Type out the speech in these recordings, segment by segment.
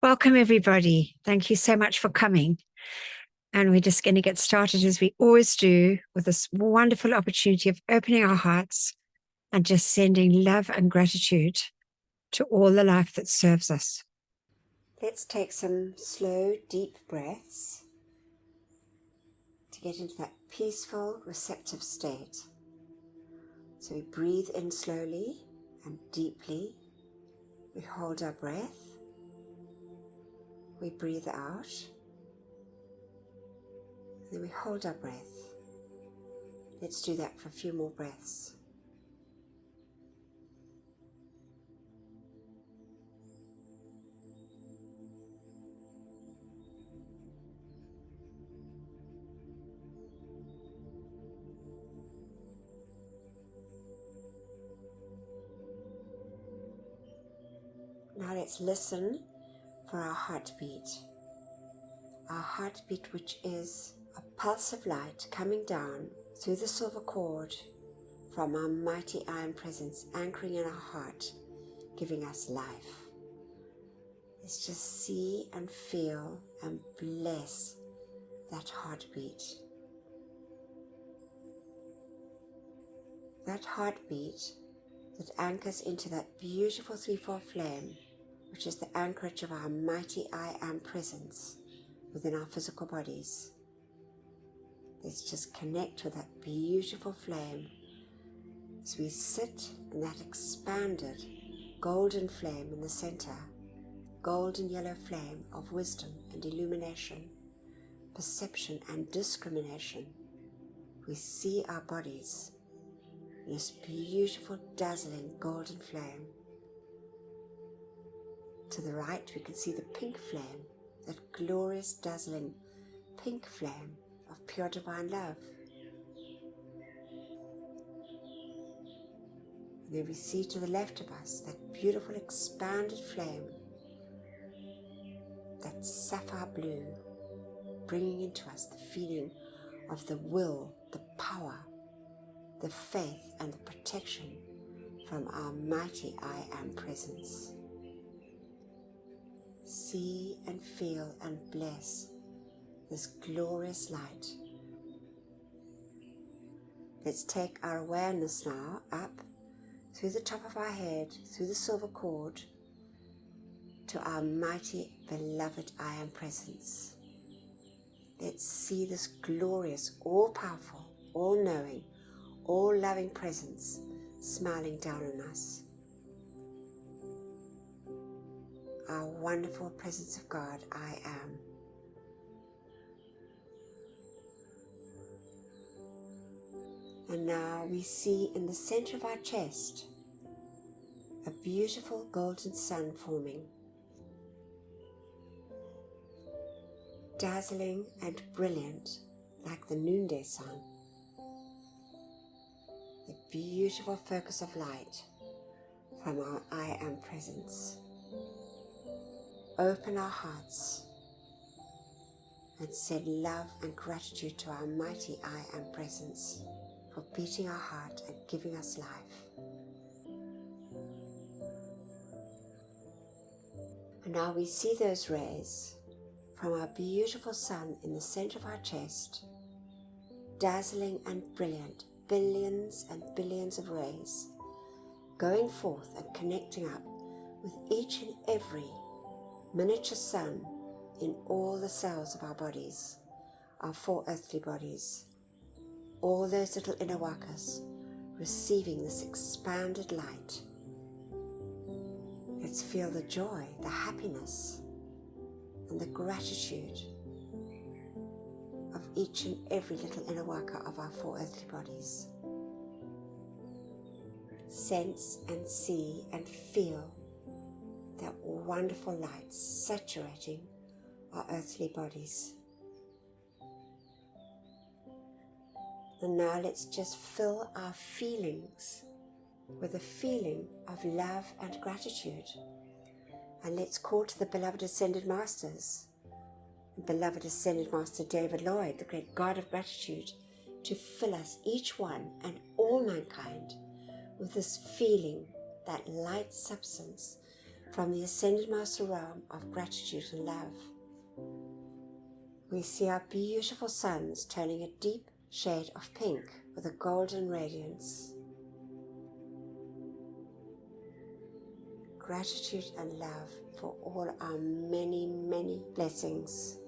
Welcome, everybody. Thank you so much for coming. And we're just going to get started, as we always do, with this wonderful opportunity of opening our hearts and just sending love and gratitude to all the life that serves us. Let's take some slow, deep breaths to get into that peaceful, receptive state. So we breathe in slowly and deeply. We hold our breath. We breathe out. Then we hold our breath. Let's do that for a few more breaths. Now let's listen for our heartbeat. Our heartbeat, which is a pulse of light coming down through the silver cord from our mighty iron presence, anchoring in our heart, giving us life. Let's just see and feel and bless that heartbeat. That heartbeat that anchors into that beautiful threefold flame, which is the anchorage of our mighty I am presence within our physical bodies. Let's just connect with that beautiful flame as we sit in that expanded golden flame in the center, golden yellow flame of wisdom and illumination, perception and discrimination. We see our bodies in this beautiful, dazzling golden flame. To the right, we can see the pink flame, that glorious, dazzling pink flame of pure divine love. And then we see to the left of us that beautiful, expanded flame, that sapphire blue, bringing into us the feeling of the will, the power, the faith and the protection from our mighty I am presence. See and feel and bless this glorious light. Let's take our awareness now up through the top of our head, through the silver cord, to our mighty beloved I am presence. Let's see this glorious, all-powerful, all-knowing, all-loving presence smiling down on us. Our wonderful presence of God, I am. And now we see in the center of our chest a beautiful golden sun forming, dazzling and brilliant like the noonday sun. The beautiful focus of light from our I am presence. Open our hearts and send love and gratitude to our mighty I am presence for beating our heart and giving us life. And now we see those rays from our beautiful sun in the center of our chest, dazzling and brilliant, billions and billions of rays, going forth and connecting up with each and every miniature sun in all the cells of our bodies, our four earthly bodies, all those little inner wakas receiving this expanded light. Let's feel the joy, the happiness, and the gratitude of each and every little inner waka of our four earthly bodies. Sense and see and feel that wonderful light saturating our earthly bodies. And now let's just fill our feelings with a feeling of love and gratitude. And let's call to the beloved Ascended Masters, beloved Ascended Master David Lloyd, the great God of gratitude, to fill us, each one and all mankind, with this feeling, that light substance, from the Ascended Master realm of gratitude and love. We see our beautiful suns turning a deep shade of pink with a golden radiance. Gratitude and love for all our many, many blessings.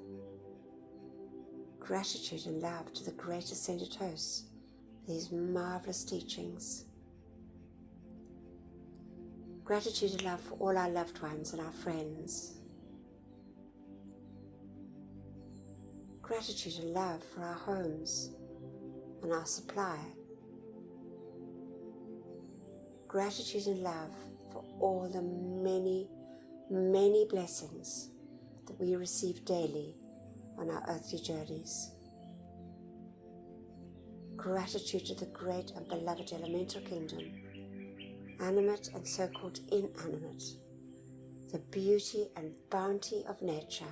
Gratitude and love to the great Ascended Hosts for these marvelous teachings. Gratitude and love for all our loved ones and our friends. Gratitude and love for our homes and our supply. Gratitude and love for all the many, many blessings that we receive daily on our earthly journeys. Gratitude to the great and beloved elemental kingdom, animate and so-called inanimate, the beauty and bounty of nature.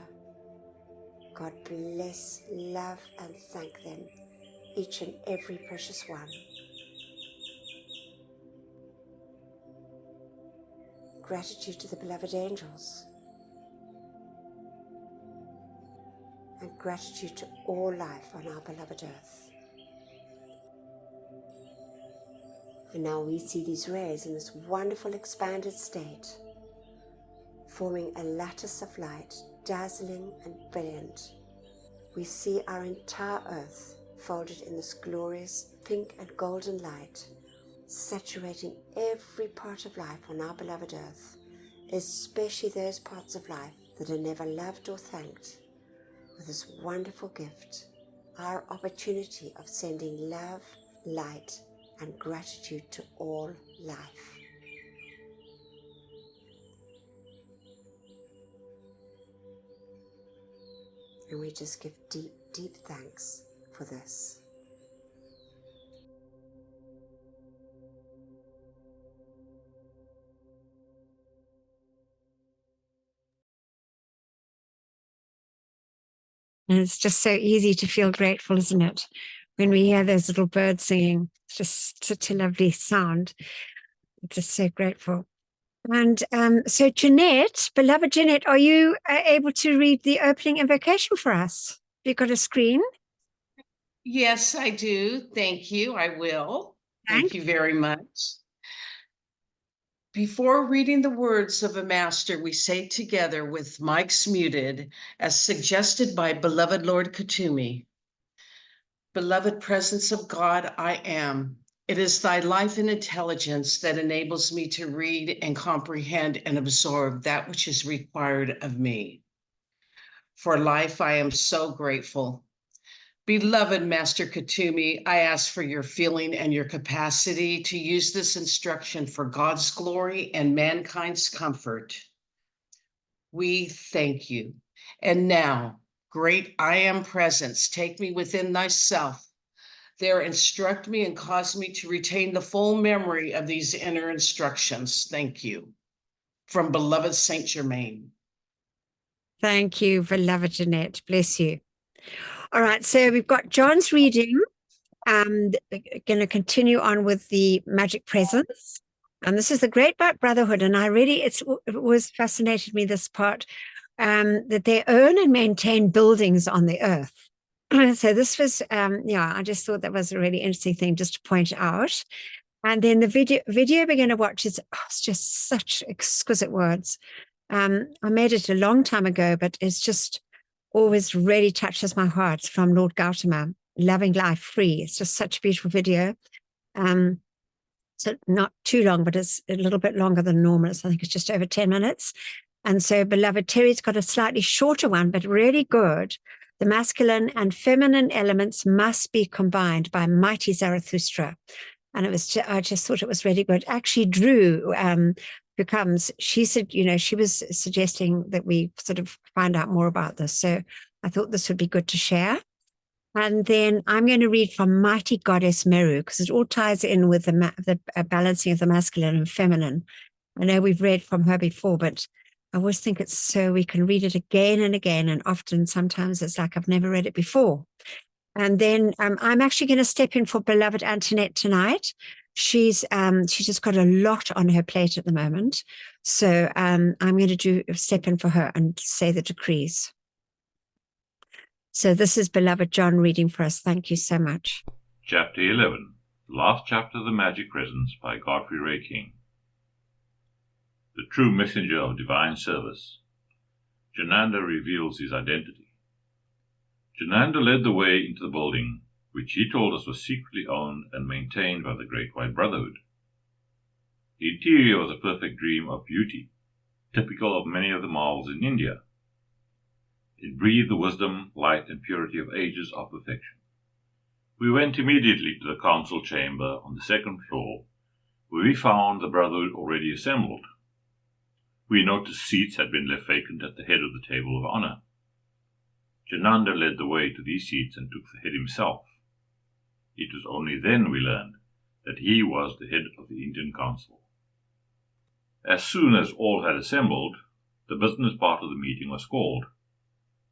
God bless, love and thank them, each and every precious one. Gratitude to the beloved angels, and gratitude to all life on our beloved earth. And now we see these rays in this wonderful expanded state, forming a lattice of light, dazzling and brilliant. We see our entire earth folded in this glorious pink and golden light, saturating every part of life on our beloved earth, especially those parts of life that are never loved or thanked, with this wonderful gift, our opportunity of sending love, light, and gratitude to all life. And we just give deep, deep thanks for this. And it's just so easy to feel grateful, isn't it? When we hear those little birds singing, it's just such a lovely sound. I'm just so grateful. And so Jeanette, beloved Jeanette, are you able to read the opening invocation for us? Have you got a screen? Yes, I do. Thank you. I will. Thank you very much. Before reading the words of a master, we say together with mics muted, as suggested by beloved Lord Katumi. Beloved presence of God, I am. It is thy life and intelligence that enables me to read and comprehend and absorb that which is required of me. For life, I am so grateful. Beloved Master Katumi, I ask for your feeling and your capacity to use this instruction for God's glory and mankind's comfort. We thank you. And now, great I am presence, take me within thyself. There instruct me and cause me to retain the full memory of these inner instructions. Thank you. From beloved Saint Germain. Thank you, beloved Jeanette. Bless you. All right, so we've got John's reading. Going to continue on with the magic presence. And this is the Great White Brotherhood. And it always fascinated me, this part, that they own and maintain buildings on the earth. So this was, I just thought that was a really interesting thing just to point out. And then the video we're going to watch is it's just such exquisite words. I made it a long time ago, but it's just always really touches my heart. It's from Lord Gautama, Loving Life Free. It's just such a beautiful video. So not too long, but it's a little bit longer than normal. So I think it's just over 10 minutes. And so beloved Terry's got a slightly shorter one, but really good. The masculine and feminine elements must be combined by mighty Zarathustra. And I just thought it was really good. Actually, Drew, she said, she was suggesting that we sort of find out more about this. So I thought this would be good to share. And then I'm going to read from Mighty Goddess Meru, because it all ties in with the balancing of the masculine and feminine. I know we've read from her before, but I always think it's so we can read it again and again. And often, sometimes it's like I've never read it before. And then I'm actually going to step in for beloved Antoinette tonight. She's just got a lot on her plate at the moment. So I'm going to step in for her and say the decrees. So this is beloved John reading for us. Thank you so much. Chapter 11, the last chapter of the Magic Presence by Godfrey Ray King. The true messenger of divine service. Jananda reveals his identity. Jananda led the way into the building, which he told us was secretly owned and maintained by the Great White Brotherhood. The interior was a perfect dream of beauty, typical of many of the marvels in India. It breathed the wisdom, light, and purity of ages of perfection. We went immediately to the council chamber on the second floor, where we found the Brotherhood already assembled. We noticed seats had been left vacant at the head of the table of honor. Jananda led the way to these seats and took the head himself. It was only then we learned that he was the head of the Indian Council. As soon as all had assembled, the business part of the meeting was called,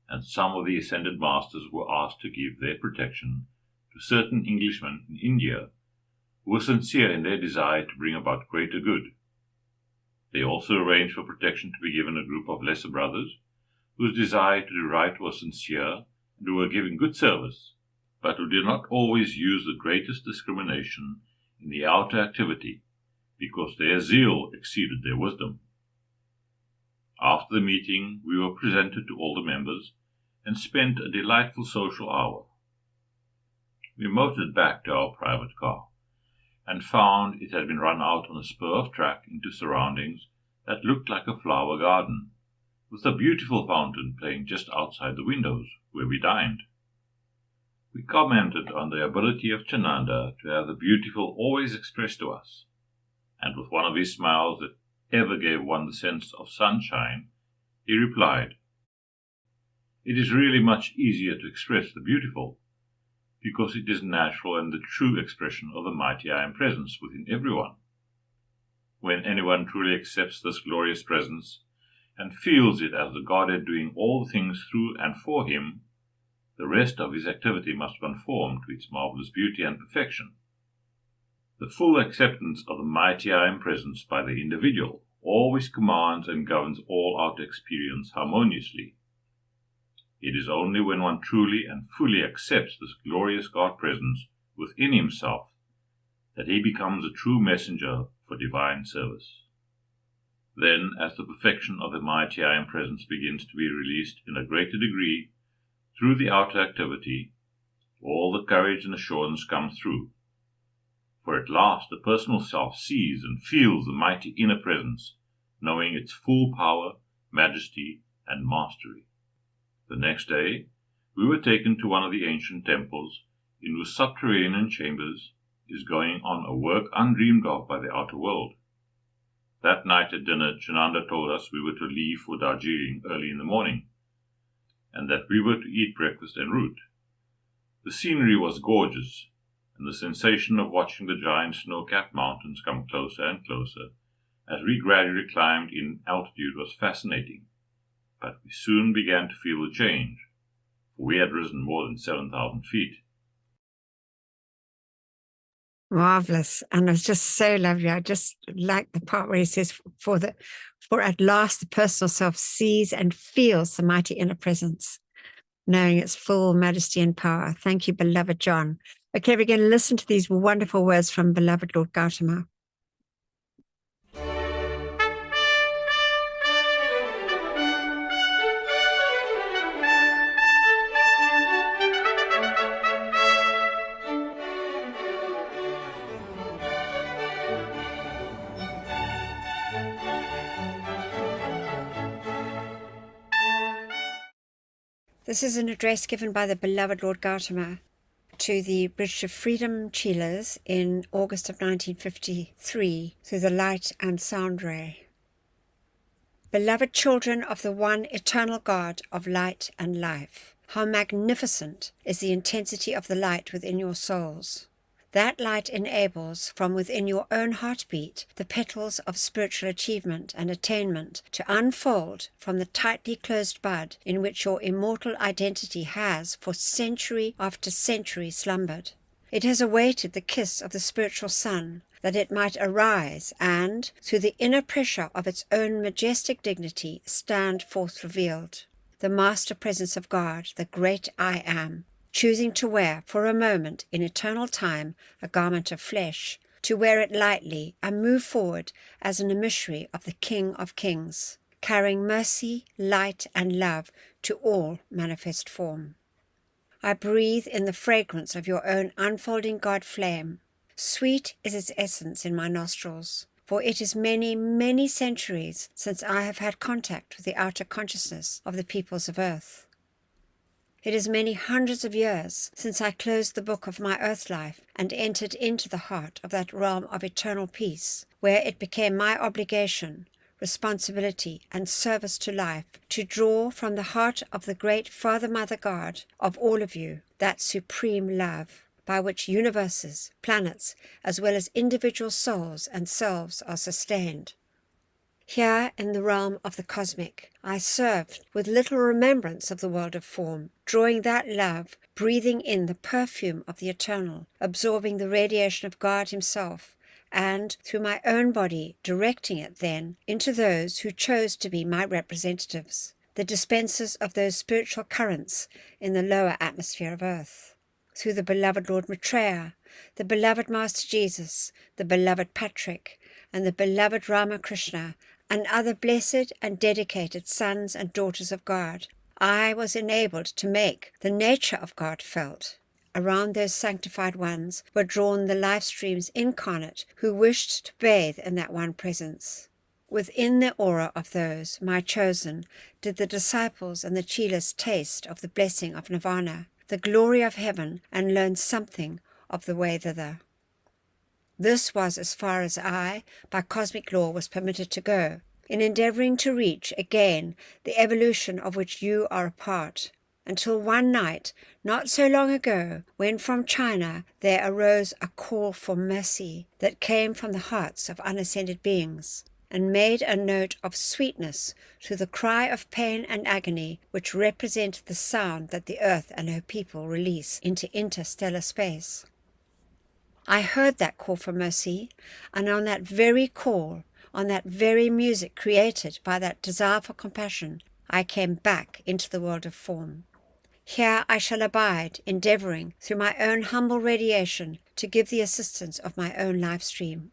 and some of the ascended masters were asked to give their protection to certain Englishmen in India who were sincere in their desire to bring about greater good. They also arranged for protection to be given a group of lesser brothers whose desire to do right was sincere and who were giving good service, but who did not always use the greatest discrimination in the outer activity because their zeal exceeded their wisdom. After the meeting, we were presented to all the members and spent a delightful social hour. We motored back to our private car and found it had been run out on a spur of track into surroundings that looked like a flower garden, with a beautiful fountain playing just outside the windows where we dined. We commented on the ability of Chananda to have the beautiful always expressed to us, and with one of his smiles that ever gave one the sense of sunshine, he replied, "It is really much easier to express the beautiful, because it is natural and the true expression of the mighty I Am presence within everyone. When anyone truly accepts this glorious presence and feels it as the Godhead doing all things through and for him, the rest of his activity must conform to its marvelous beauty and perfection. The full acceptance of the mighty I Am presence by the individual always commands and governs all outer experience harmoniously. It is only when one truly and fully accepts this glorious God presence within himself that he becomes a true messenger for divine service. Then, as the perfection of the mighty I Am presence begins to be released in a greater degree through the outer activity, all the courage and assurance come through. For at last the personal self sees and feels the mighty inner presence, knowing its full power, majesty, and mastery. The next day, we were taken to one of the ancient temples in whose subterranean chambers is going on a work undreamed of by the outer world. That night at dinner, Chananda told us we were to leave for Darjeeling early in the morning, and that we were to eat breakfast en route. The scenery was gorgeous, and the sensation of watching the giant snow-capped mountains come closer and closer as we gradually climbed in altitude was fascinating. But we soon began to feel the change, for we had risen more than 7,000 feet. Marvelous. And it was just so lovely. I just like the part where he says, for at last the personal self sees and feels the mighty inner presence, knowing its full majesty and power. Thank you, beloved John. Okay, we're going to listen to these wonderful words from beloved Lord Gautama. This is an address given by the beloved Lord Gautama to the Bridge of Freedom Cheelers in August of 1953 through the light and sound ray. Beloved children of the one eternal God of light and life, how magnificent is the intensity of the light within your souls. That light enables, from within your own heartbeat, the petals of spiritual achievement and attainment to unfold from the tightly closed bud in which your immortal identity has, for century after century, slumbered. it has awaited the kiss of the spiritual sun, that it might arise and, through the inner pressure of its own majestic dignity, stand forth revealed. The master presence of God, the great I Am, choosing to wear for a moment in eternal time a garment of flesh, to wear it lightly and move forward as an emissary of the King of Kings, carrying mercy, light, and love to all manifest form. I breathe in the fragrance of your own unfolding God flame. Sweet is its essence in my nostrils, for it is many, many centuries since I have had contact with the outer consciousness of the peoples of earth. It is many hundreds of years since I closed the book of my earth life and entered into the heart of that realm of eternal peace, where it became my obligation, responsibility, and service to life to draw from the heart of the great Father, Mother God of all of you that supreme love, by which universes, planets, as well as individual souls and selves are sustained. Here in the realm of the cosmic, I served with little remembrance of the world of form, drawing that love, breathing in the perfume of the eternal, absorbing the radiation of God Himself, and through my own body directing it then into those who chose to be my representatives, the dispensers of those spiritual currents in the lower atmosphere of earth. Through the beloved Lord Maitreya, the beloved Master Jesus, the beloved Patrick, and the beloved Ramakrishna, and other blessed and dedicated sons and daughters of God, I was enabled to make the nature of God felt. Around those sanctified ones were drawn the life streams incarnate who wished to bathe in that one presence. Within the aura of those, my chosen, did the disciples and the chelas taste of the blessing of nirvana, the glory of heaven, and learn something of the way thither. This was as far as I, by cosmic law, was permitted to go, in endeavoring to reach again the evolution of which you are a part, until one night, not so long ago, when from China there arose a call for mercy that came from the hearts of unascended beings, and made a note of sweetness through the cry of pain and agony which represented the sound that the earth and her people release into interstellar space. I heard that call for mercy, and on that very call, on that very music created by that desire for compassion, I came back into the world of form. Here I shall abide, endeavoring, through my own humble radiation, to give the assistance of my own life stream.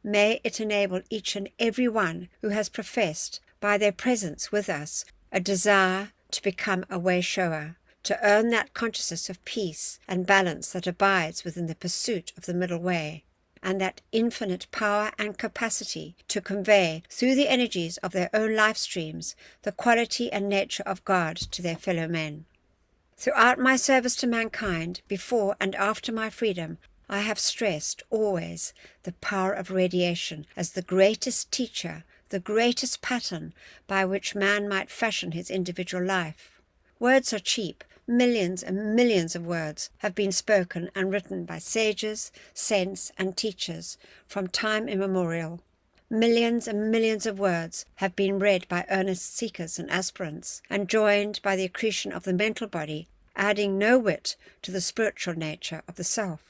May it enable each and every one who has professed, by their presence with us, a desire to become a way-shower, to earn that consciousness of peace and balance that abides within the pursuit of the middle way, and that infinite power and capacity to convey, through the energies of their own life streams, the quality and nature of God to their fellow men. Throughout my service to mankind, before and after my freedom, I have stressed always the power of radiation as the greatest teacher, the greatest pattern by which man might fashion his individual life. Words are cheap. Millions and millions of words have been spoken and written by sages, saints, and teachers from time immemorial. Millions and millions of words have been read by earnest seekers and aspirants, and joined by the accretion of the mental body, adding no whit to the spiritual nature of the self,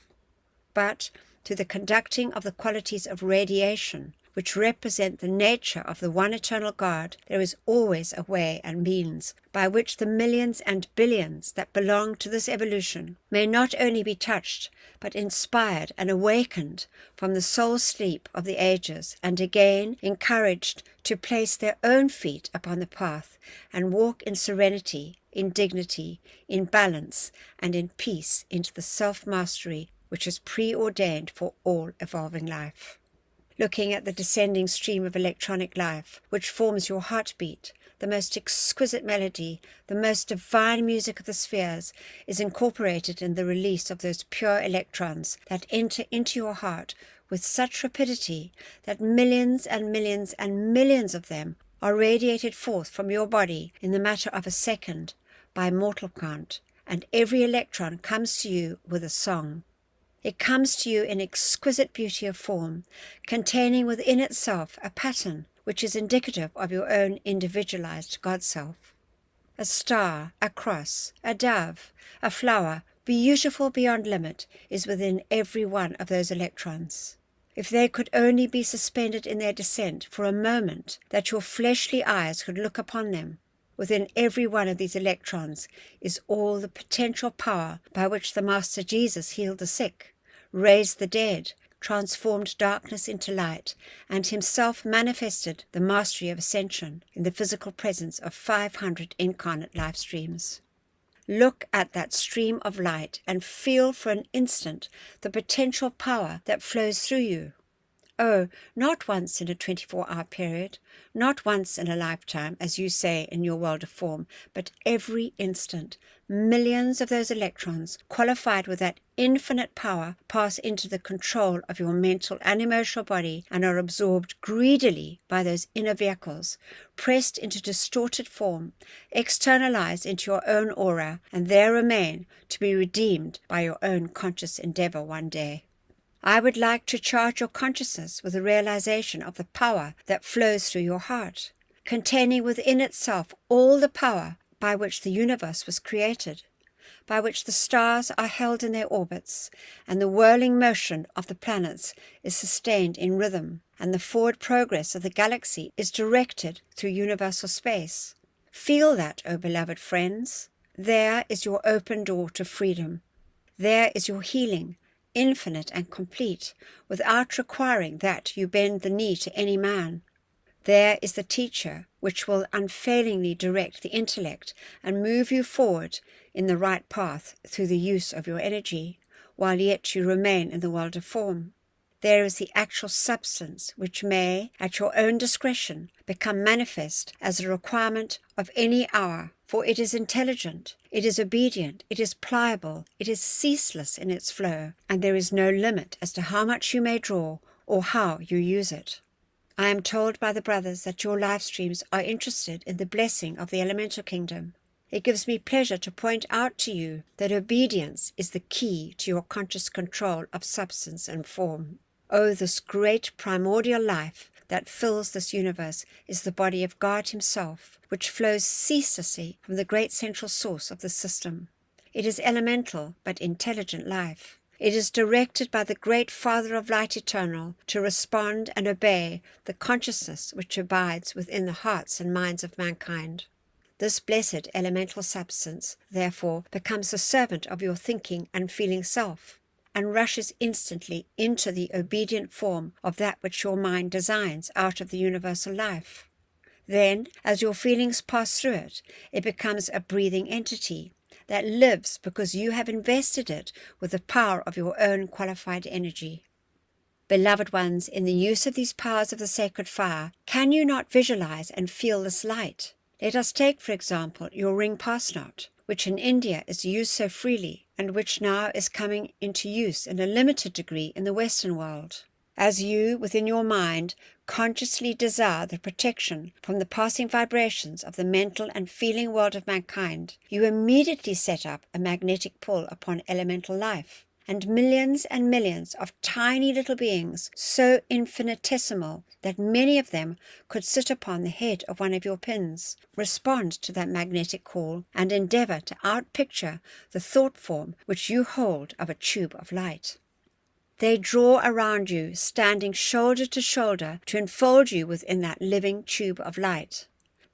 but to the conducting of the qualities of radiation, which represent the nature of the one eternal God. There is always a way and means by which the millions and billions that belong to this evolution may not only be touched, but inspired and awakened from the soul sleep of the ages, and again encouraged to place their own feet upon the path and walk in serenity, in dignity, in balance, and in peace into the self-mastery which is preordained for all evolving life. Looking at the descending stream of electronic life, which forms your heartbeat, the most exquisite melody, the most divine music of the spheres, is incorporated in the release of those pure electrons that enter into your heart with such rapidity that millions and millions and millions of them are radiated forth from your body in the matter of a second by mortal count, and every electron comes to you with a song. It comes to you in exquisite beauty of form, containing within itself a pattern which is indicative of your own individualized God-self. A star, a cross, a dove, a flower, beautiful beyond limit, is within every one of those electrons. If they could only be suspended in their descent for a moment, that your fleshly eyes could look upon them, within every one of these electrons is all the potential power by which the Master Jesus healed the sick, raised the dead, transformed darkness into light, and himself manifested the mastery of ascension in the physical presence of 500 incarnate life streams. Look at that stream of light and feel for an instant the potential power that flows through you. Oh, not once in a 24-hour period, not once in a lifetime, as you say in your world of form, but every instant. Millions of those electrons, qualified with that infinite power, pass into the control of your mental and emotional body and are absorbed greedily by those inner vehicles, pressed into distorted form, externalized into your own aura, and there remain to be redeemed by your own conscious endeavor one day. I would like to charge your consciousness with the realization of the power that flows through your heart, containing within itself all the power by which the universe was created, by which the stars are held in their orbits, and the whirling motion of the planets is sustained in rhythm, and the forward progress of the galaxy is directed through universal space. Feel that, O beloved friends. There is your open door to freedom. There is your healing, infinite and complete, without requiring that you bend the knee to any man. There is the teacher, which will unfailingly direct the intellect and move you forward in the right path through the use of your energy, while yet you remain in the world of form. There is the actual substance, which may, at your own discretion, become manifest as a requirement of any hour, for it is intelligent, it is obedient, it is pliable, it is ceaseless in its flow, and there is no limit as to how much you may draw or how you use it. I am told by the brothers that your life streams are interested in the blessing of the elemental kingdom. It gives me pleasure to point out to you that obedience is the key to your conscious control of substance and form. Oh, this great primordial life that fills this universe is the body of God himself, which flows ceaselessly from the great central source of the system. It is elemental but intelligent life. It is directed by the great Father of Light Eternal to respond and obey the consciousness which abides within the hearts and minds of mankind. This blessed elemental substance, therefore, becomes the servant of your thinking and feeling self, and rushes instantly into the obedient form of that which your mind designs out of the universal life. Then, as your feelings pass through it, it becomes a breathing entity that lives because you have invested it with the power of your own qualified energy. Beloved ones, in the use of these powers of the sacred fire, can you not visualize and feel this light? Let us take, for example, your ring pass knot, which in India is used so freely, and which now is coming into use in a limited degree in the Western world. As you, within your mind, consciously desire the protection from the passing vibrations of the mental and feeling world of mankind, you immediately set up a magnetic pull upon elemental life, and millions of tiny little beings, so infinitesimal that many of them could sit upon the head of one of your pins, respond to that magnetic call and endeavor to outpicture the thought form which you hold of a tube of light. They draw around you, standing shoulder to shoulder, to enfold you within that living tube of light.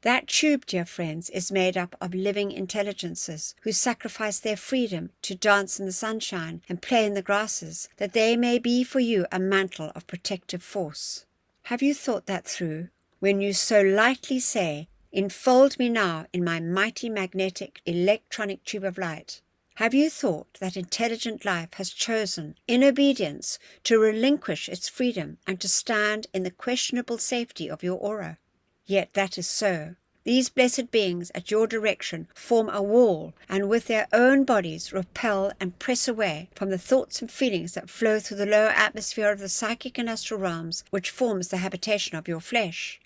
That tube, dear friends, is made up of living intelligences who sacrifice their freedom to dance in the sunshine and play in the grasses, that they may be for you a mantle of protective force. Have you thought that through when you so lightly say, "Enfold me now in my mighty magnetic electronic tube of light"? Have you thought that intelligent life has chosen, in obedience, to relinquish its freedom and to stand in the questionable safety of your aura? Yet that is so. These blessed beings at your direction form a wall, and with their own bodies repel and press away from the thoughts and feelings that flow through the lower atmosphere of the psychic and astral realms, which forms the habitation of your flesh.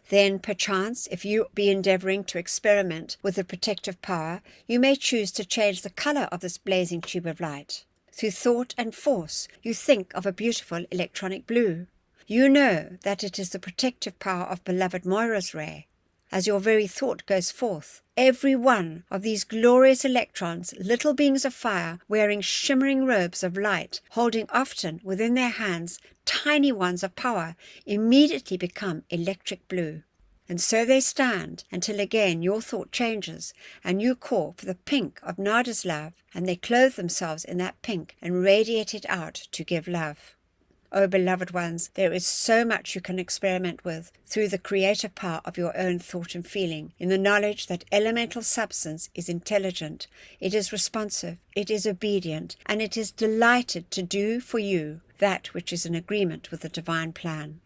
Then, perchance, if you be endeavoring to experiment with the protective power, you may choose to change the color of this blazing tube of light. Through thought and force, you think of a beautiful electronic blue. You know that it is the protective power of beloved Moira's ray. as your very thought goes forth. Every one of these glorious electrons, little beings of fire, wearing shimmering robes of light, holding often within their hands tiny ones of power, immediately become electric blue. And so they stand until again your thought changes and you call for the pink of Nada's love, and they clothe themselves in that pink and radiate it out to give love. Oh, beloved ones, there is so much you can experiment with through the creative power of your own thought and feeling, in the knowledge that elemental substance is intelligent, it is responsive, it is obedient, and it is delighted to do for you that which is in agreement with the divine plan.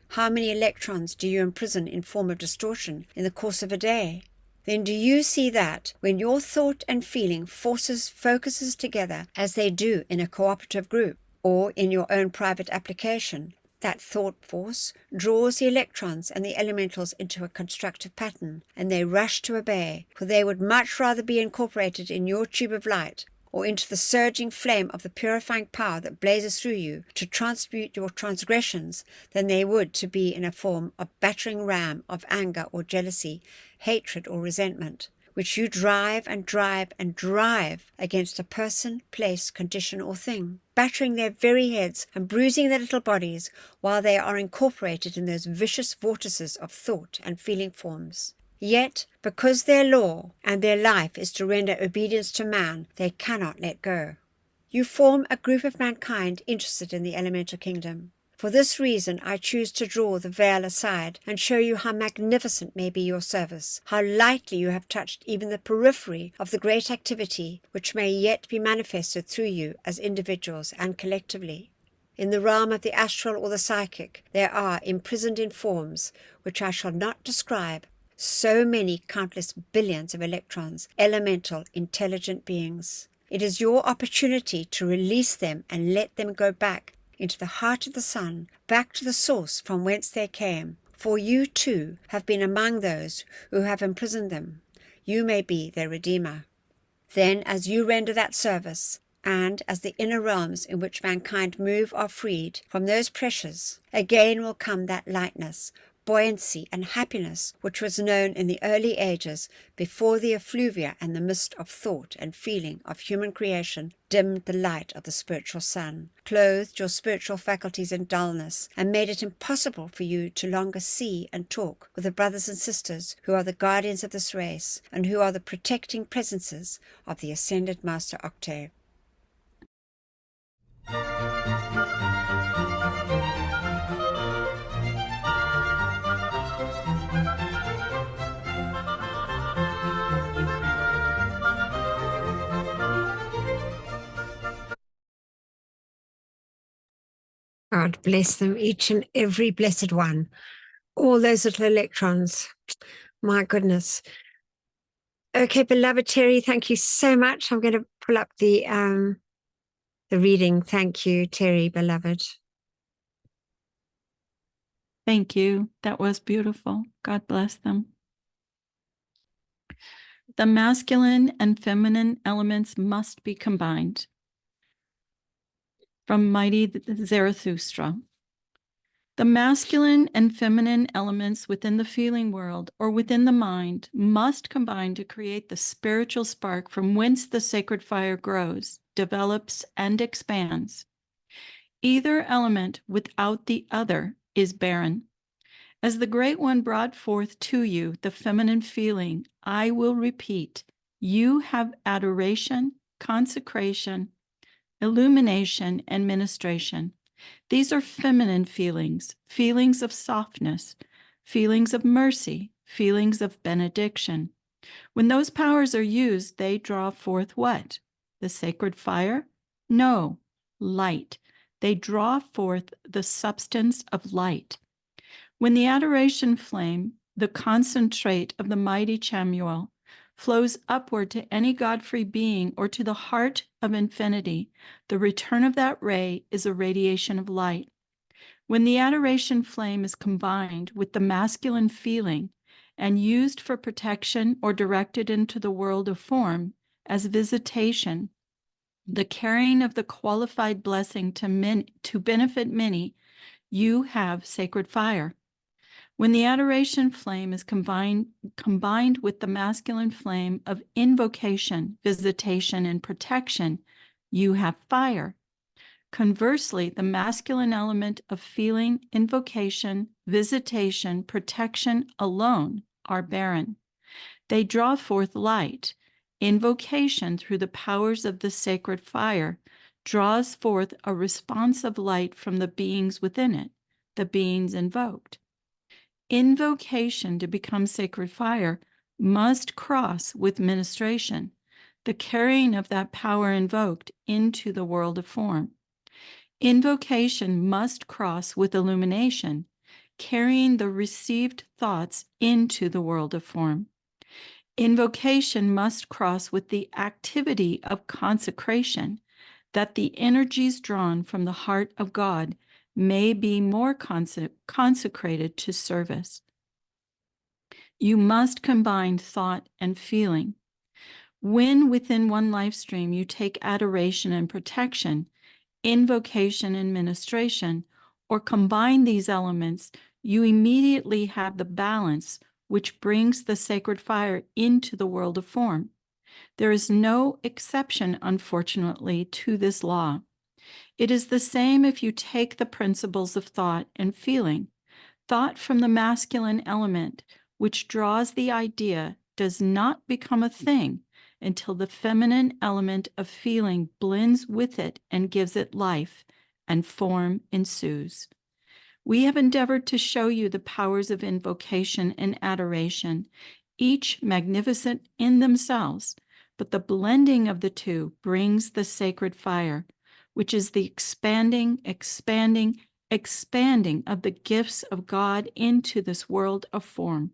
How many electrons do you imprison in form of distortion in the course of a day? Then do you see that when your thought and feeling focuses together as they do in a cooperative group, or in your own private application, that thought force draws the electrons and the elementals into a constructive pattern, and they rush to obey, for they would much rather be incorporated in your tube of light, or into the surging flame of the purifying power that blazes through you to transmute your transgressions, than they would to be in a form of battering ram of anger or jealousy, hatred or resentment, which you drive and drive and drive against a person, place, condition, or thing, battering their very heads and bruising their little bodies while they are incorporated in those vicious vortices of thought and feeling forms. Yet, because their law and their life is to render obedience to man, they cannot let go. You form a group of mankind interested in the elemental kingdom. For this reason I choose to draw the veil aside and show you how magnificent may be your service, how lightly you have touched even the periphery of the great activity which may yet be manifested through you as individuals and collectively. In the realm of the astral or the psychic, there are, imprisoned in forms which I shall not describe, so many countless billions of electrons, elemental, intelligent beings. It is your opportunity to release them and let them go back into the heart of the sun, back to the source from whence they came, for you too have been among those who have imprisoned them. You may be their redeemer. Then, as you render that service, and as the inner realms in which mankind move are freed from those pressures, again will come that lightness, buoyancy, and happiness which was known in the early ages before the effluvia and the mist of thought and feeling of human creation dimmed the light of the spiritual sun, clothed your spiritual faculties in dullness, and made it impossible for you to longer see and talk with the brothers and sisters who are the guardians of this race and who are the protecting presences of the ascended Master Octave. God bless them, each and every blessed one. All those little electrons. My goodness. Okay, beloved Terry, thank you so much. I'm going to pull up the reading. Thank you, Terry, beloved. Thank you. That was beautiful. God bless them. The masculine and feminine elements must be combined. From Mighty Zarathustra. The masculine and feminine elements within the feeling world or within the mind must combine to create the spiritual spark from whence the sacred fire grows, develops, and expands. Either element without the other is barren. As the Great One brought forth to you the feminine feeling, I will repeat, you have adoration, consecration, illumination, and ministration. These are feminine feelings, feelings of softness, feelings of mercy, feelings of benediction. When those powers are used, they draw forth what? The sacred fire? No, light. They draw forth the substance of light. When the adoration flame, the concentrate of the mighty Chamuel, flows upward to any God-free being or to the heart of infinity, the return of that ray is a radiation of light. When the adoration flame is combined with the masculine feeling and used for protection or directed into the world of form as visitation, the carrying of the qualified blessing to benefit many, you have sacred fire. When the adoration flame is combined with the masculine flame of invocation, visitation, and protection, you have fire. Conversely, the masculine element of feeling, invocation, visitation, protection alone are barren. They draw forth light. Invocation, through the powers of the sacred fire, draws forth a responsive light from the beings within it, the beings invoked. Invocation, to become sacred fire, must cross with ministration, the carrying of that power invoked into the world of form. Invocation must cross with illumination, carrying the received thoughts into the world of form. Invocation must cross with the activity of consecration, that the energies drawn from the heart of God may be more consecrated to service. You must combine thought and feeling. When within one life stream you take adoration and protection, invocation and ministration, or combine these elements, you immediately have the balance which brings the sacred fire into the world of form. There is no exception, unfortunately, to this law. It is the same if you take the principles of thought and feeling. Thought from the masculine element, which draws the idea, does not become a thing until the feminine element of feeling blends with it and gives it life, and form ensues. We have endeavored to show you the powers of invocation and adoration, each magnificent in themselves, but the blending of the two brings the sacred fire, which is the expanding of the gifts of God into this world of form.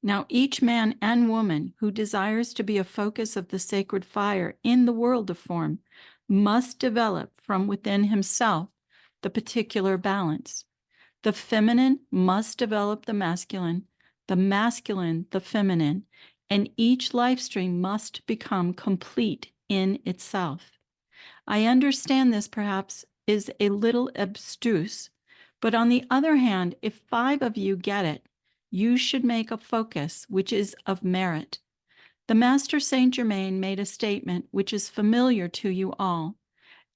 Now, each man and woman who desires to be a focus of the sacred fire in the world of form must develop from within himself the particular balance. The feminine must develop the masculine the feminine, and each life stream must become complete in itself. I understand this perhaps is a little abstruse, but on the other hand, if 5 of you get it, you should make a focus which is of merit. The Master Saint Germain made a statement which is familiar to you all.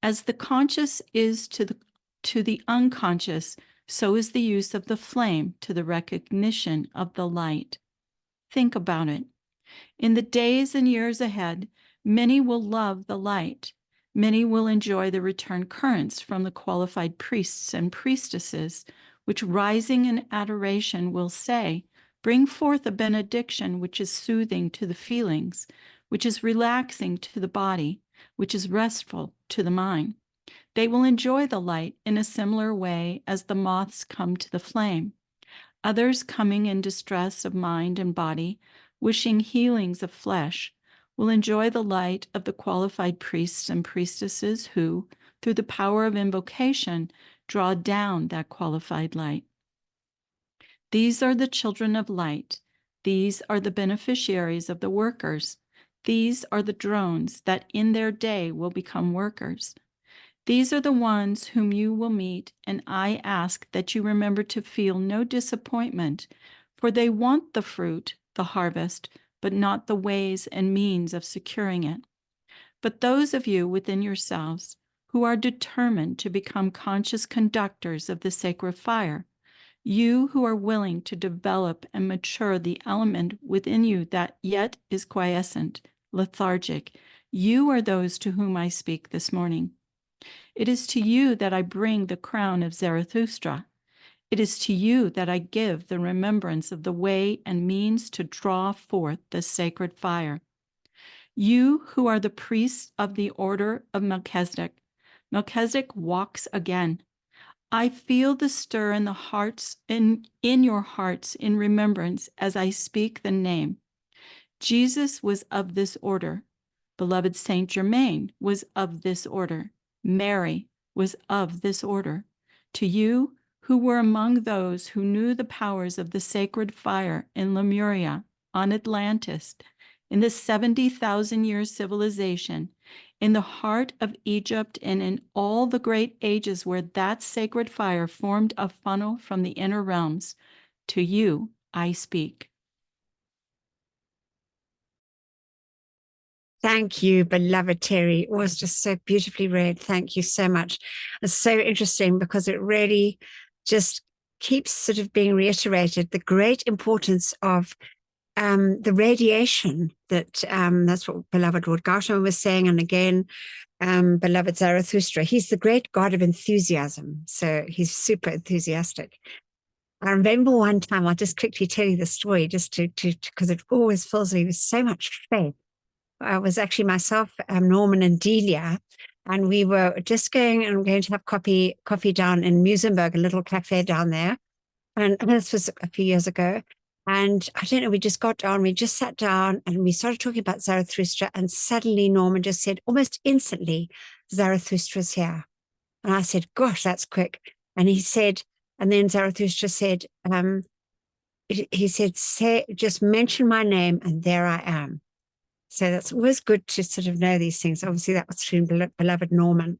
As the conscious is to the unconscious, so is the use of the flame to the recognition of the light. Think about it. In the days and years ahead, many will love the light. Many will enjoy the return currents from the qualified priests and priestesses, which rising in adoration will say, bring forth a benediction which is soothing to the feelings, which is relaxing to the body, which is restful to the mind. They will enjoy the light in a similar way as the moths come to the flame. Others coming in distress of mind and body, wishing healings of flesh, will enjoy the light of the qualified priests and priestesses who, through the power of invocation, draw down that qualified light. These are the children of light. These are the beneficiaries of the workers. These are the drones that in their day will become workers. These are the ones whom you will meet, and I ask that you remember to feel no disappointment, for they want the fruit, the harvest, but not the ways and means of securing it. But those of you within yourselves who are determined to become conscious conductors of the sacred fire, you who are willing to develop and mature the element within you that yet is quiescent, lethargic, you are those to whom I speak this morning. It is to you that I bring the crown of Zarathustra. It is to you that I give the remembrance of the way and means to draw forth the sacred fire. You who are the priests of the order of Melchizedek, Melchizedek walks again. I feel the stir in the hearts, in your hearts in remembrance as I speak the name. Jesus was of this order. Beloved Saint Germain was of this order. Mary was of this order. To you who were among those who knew the powers of the sacred fire in Lemuria, on Atlantis, in the 70,000 year civilization, in the heart of Egypt, and in all the great ages where that sacred fire formed a funnel from the inner realms. To you I speak. Thank you, beloved Terry. It was just so beautifully read. Thank you so much. It's so interesting because it really just keeps sort of being reiterated, the great importance of the radiation that's what beloved Lord Gautama was saying. And again, beloved Zarathustra, he's the great God of enthusiasm. So he's super enthusiastic. I remember one time, I'll just quickly tell you the story just to because it always fills me with so much faith. I was actually myself, Norman and Delia, and we were just going to have coffee down in Musenberg, a little cafe down there. And this was a few years ago. And I don't know, we just got down, we just sat down and we started talking about Zarathustra. And suddenly Norman just said, almost instantly, Zarathustra's here. And I said, gosh, that's quick. And he said, and then Zarathustra said, he said, just mention my name and there I am. So that's always good to sort of know these things. Obviously, that was through beloved Norman.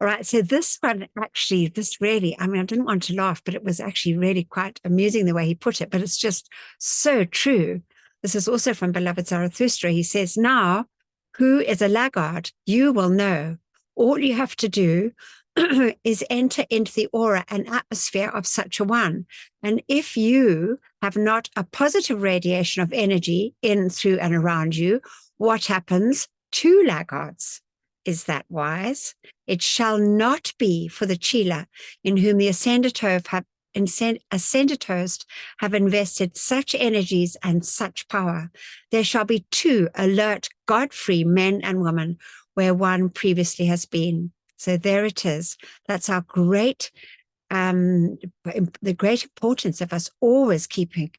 All right. So this one actually, this really, I mean, I didn't want to laugh, but it was actually really quite amusing the way he put it. But it's just so true. This is also from beloved Zarathustra. He says, now, who is a laggard? You will know. All you have to do is enter into the aura and atmosphere of such a one. And if you have not a positive radiation of energy in, through, and around you, what happens to laggards? Is that wise? It shall not be for the Chela in whom the ascended host have invested such energies and such power. There shall be two alert, God-free men and women where one previously has been. So there it is. That's our great, the great importance of us always keeping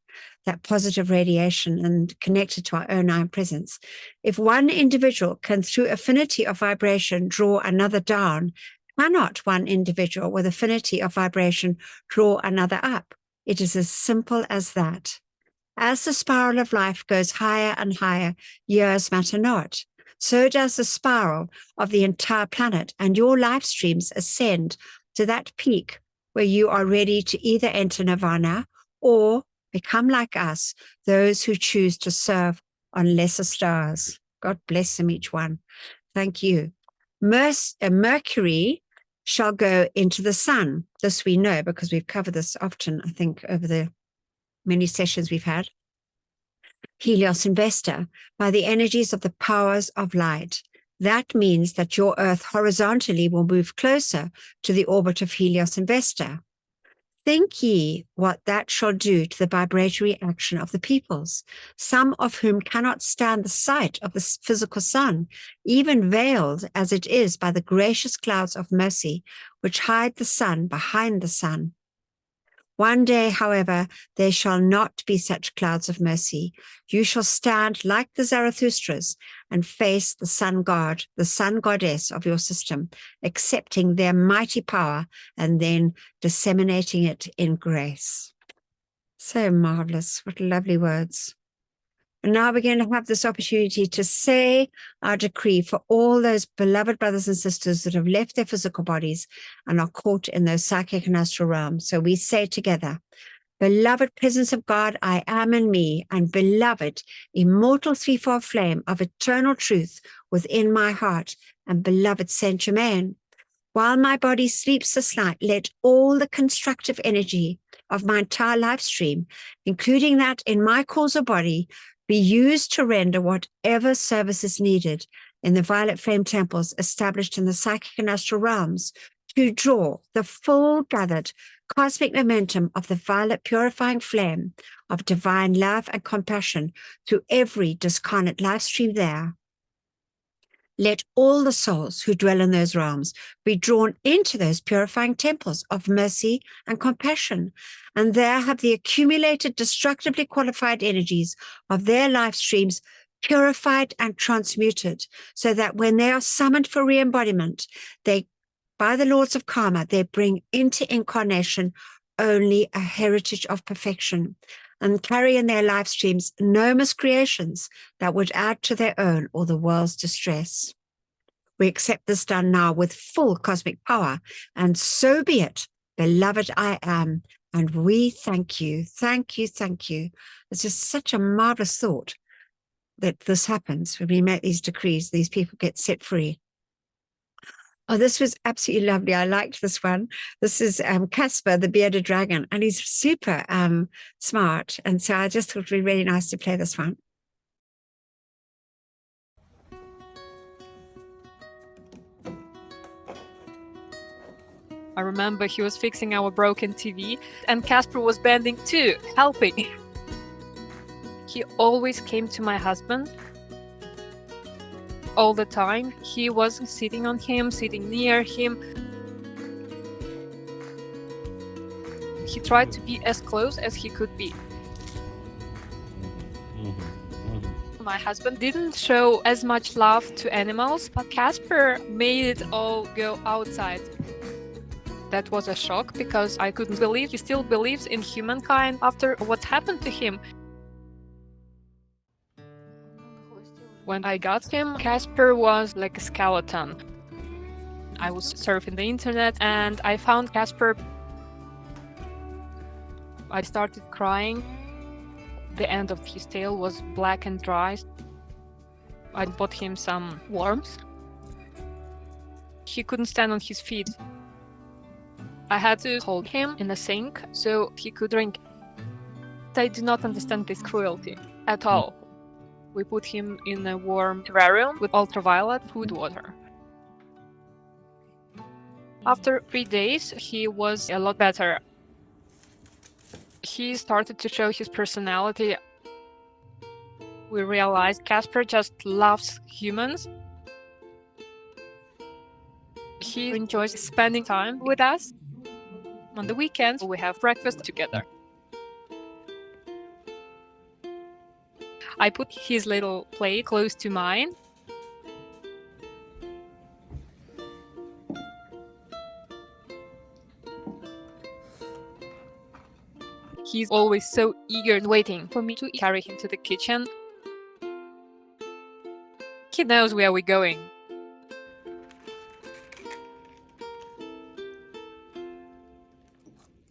that positive radiation and connected to our own I presence. If one individual can, through affinity of vibration, draw another down, cannot one individual with affinity of vibration draw another up? It is as simple as that. As the spiral of life goes higher and higher, years matter not. So does the spiral of the entire planet, and your life streams ascend to that peak where you are ready to either enter nirvana or become like us, those who choose to serve on lesser stars. God bless them each one. Thank you. Mercury shall go into the sun. This we know because we've covered this often, I think, over the many sessions we've had. Helios and Vesta, by the energies of the powers of light. That means that your Earth horizontally will move closer to the orbit of Helios and Vesta. Think ye what that shall do to the vibratory action of the peoples, some of whom cannot stand the sight of the physical sun, even veiled as it is by the gracious clouds of mercy, which hide the sun behind the sun. One day, however, there shall not be such clouds of mercy. You shall stand like the Zarathustras and face the sun god, the sun goddess of your system, accepting their mighty power and then disseminating it in grace. So marvelous. What lovely words. And now we're going to have this opportunity to say our decree for all those beloved brothers and sisters that have left their physical bodies and are caught in those psychic and astral realms. So we say together, beloved presence of God, I am in me, and beloved immortal threefold flame of eternal truth within my heart, and beloved Saint Germain, while my body sleeps this night, let all the constructive energy of my entire life stream, including that in my causal body, be used to render whatever service is needed in the violet flame temples established in the psychic and astral realms to draw the full gathered cosmic momentum of the violet purifying flame of divine love and compassion through every discarnate life stream there. Let all the souls who dwell in those realms be drawn into those purifying temples of mercy and compassion, and there have the accumulated destructively qualified energies of their life streams purified and transmuted, so that when they are summoned for re-embodiment, they, by the laws of karma, they bring into incarnation only a heritage of perfection, and carry in their life streams no miscreations that would add to their own or the world's distress. We accept this done now with full cosmic power, and so be it, beloved I am. And we thank you, thank you, thank you. It's just such a marvelous thought that this happens when we make these decrees, these people get set free. Oh, this was absolutely lovely. I liked this one. This is Casper, the bearded dragon, and he's super smart. And so I just thought it would be really nice to play this one. I remember he was fixing our broken TV, and Casper was bending too, helping. He always came to my husband. All the time. He was sitting on him, sitting near him. He tried to be as close as he could be. My husband didn't show as much love to animals, but Casper made it all go outside. That was a shock because I couldn't believe he still believes in humankind after what happened to him. When I got him, Casper was like a skeleton. I was surfing the internet and I found Casper. I started crying. The end of his tail was black and dry. I bought him some worms. He couldn't stand on his feet. I had to hold him in a sink so he could drink. I do not understand this cruelty at all. We put him in a warm terrarium with ultraviolet food water. After 3 days, he was a lot better. He started to show his personality. We realized Casper just loves humans. He enjoys spending time with us. On the weekends, we have breakfast together. I put his little plate close to mine. He's always so eager and waiting for me to carry him to the kitchen. He knows where we're going.